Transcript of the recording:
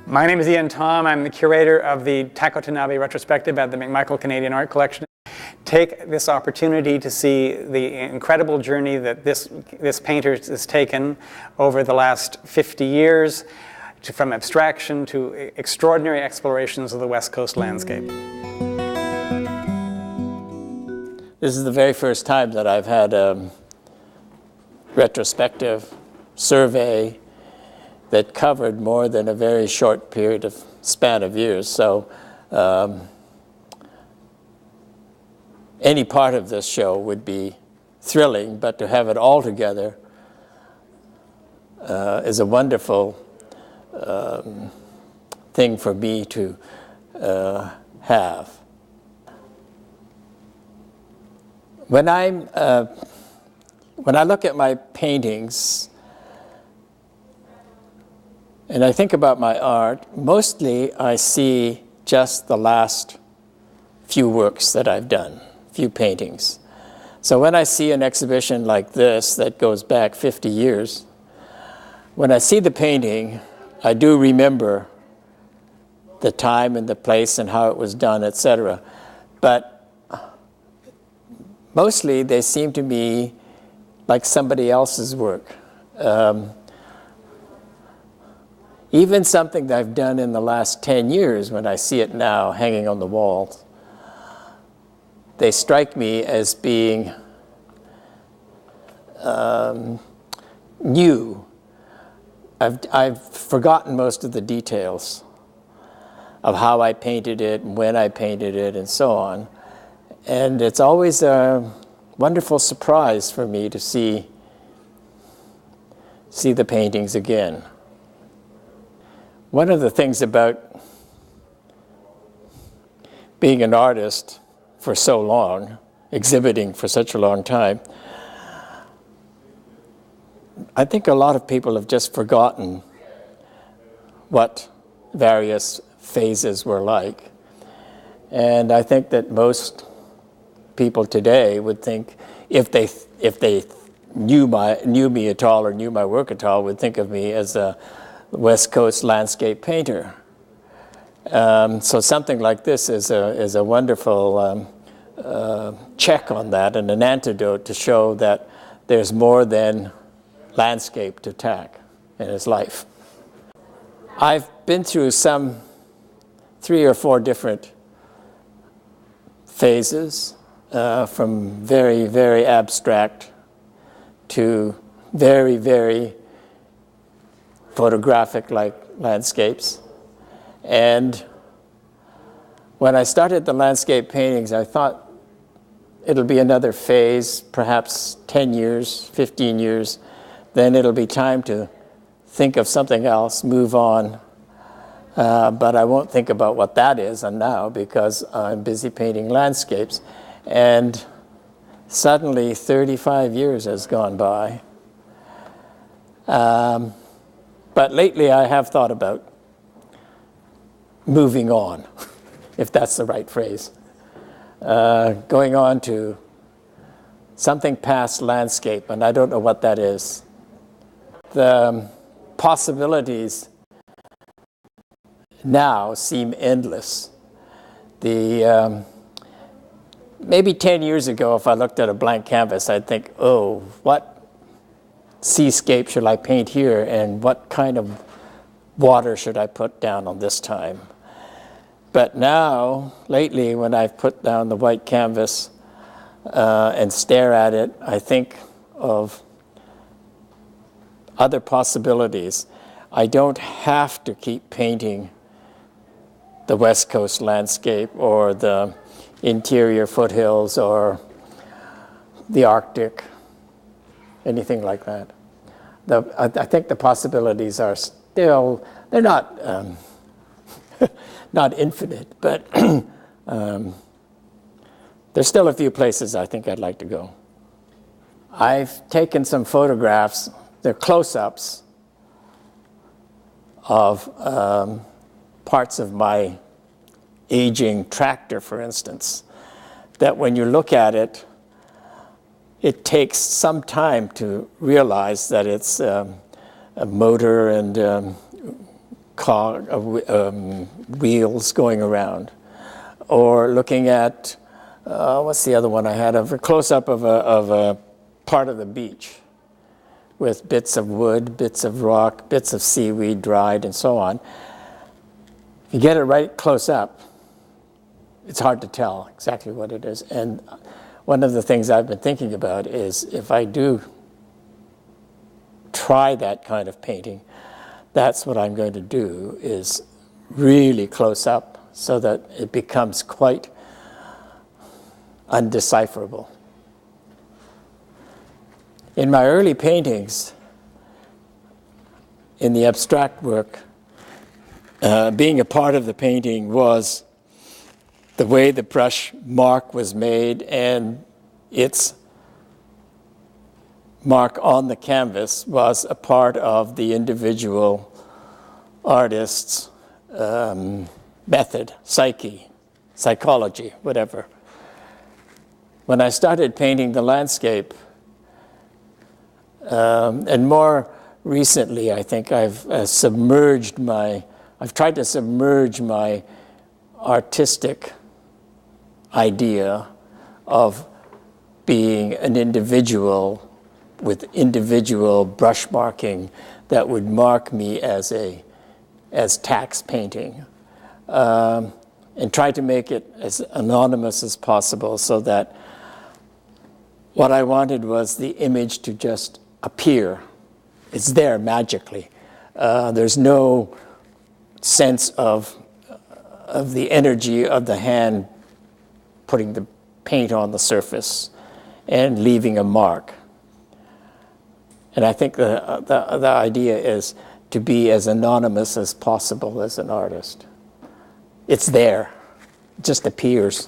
My name is Ian Tom. I'm the curator of the Takao Tenabe retrospective at the McMichael Canadian Art Collection. Take this opportunity to see the incredible journey that this painter has taken over the last 50 years, from abstraction to extraordinary explorations of the West Coast landscape. This is the very first time that I've had a retrospective survey that covered more than a very short period of span of years. So any part of this show would be thrilling, but to have it all together is a wonderful thing for me to have. When I look at my paintings and I think about my art, mostly I see just the last few works that I've done, few paintings. So when I see an exhibition like this that goes back 50 years, when I see the painting, I do remember the time and the place and how it was done, etc. But mostly they seem to me like somebody else's work. Even something that I've done in the last 10 years, when I see it now hanging on the walls, they strike me as being new. I've forgotten most of the details of how I painted it, and when I painted it, and so on. And it's always a wonderful surprise for me to see the paintings again. One of the things about being an artist for so long, exhibiting for such a long time, I think a lot of people have just forgotten what various phases were like. And I think that most people today would think, if they knew me at all or knew my work at all, would think of me as a West Coast landscape painter. So something like this is a wonderful check on that, and an antidote to show that there's more than landscape to tack in his life. I've been through some 3 or 4 different phases, from very, very abstract to very, very photographic like landscapes. And when I started the landscape paintings, I thought it'll be another phase, perhaps 10 years, 15 years. Then it'll be time to think of something else, move on. But I won't think about what that is now, because I'm busy painting landscapes. And suddenly 35 years has gone by. But lately I have thought about moving on, if that's the right phrase. Going on to something past landscape, and I don't know what that is. The possibilities now seem endless. Maybe 10 years ago, if I looked at a blank canvas, I'd think, oh, what seascape should I paint here, and what kind of water should I put down on this time? But now, lately, when I've put down the white canvas and stare at it, I think of other possibilities. I don't have to keep painting the West Coast landscape or the interior foothills or the Arctic, anything like that. I think the possibilities are still, they're not not infinite, but there's still a few places I think I'd like to go. I've taken some photographs, they're close-ups of parts of my aging tractor, for instance, that when you look at it, it takes some time to realize that it's a motor and wheels going around, or looking at, what's the other one I had, of a close-up of a part of the beach with bits of wood, bits of rock, bits of seaweed dried, and so on. If you get it right close up, it's hard to tell exactly what it is. And one of the things I've been thinking about is if I do try that kind of painting, that's what I'm going to do, is really close up so that it becomes quite undecipherable. In my early paintings, in the abstract work, being a part of the painting was the way the brush mark was made, and its mark on the canvas was a part of the individual artist's method, psychology, whatever. When I started painting the landscape, and more recently, I think I've tried to submerge my artistic idea of being an individual with individual brush marking that would mark me as tax painting, and try to make it as anonymous as possible, so that what I wanted was the image to just appear. It's there magically. There's no sense of the energy of the hand putting the paint on the surface and leaving a mark. And I think the idea is to be as anonymous as possible as an artist. It's there. It just appears.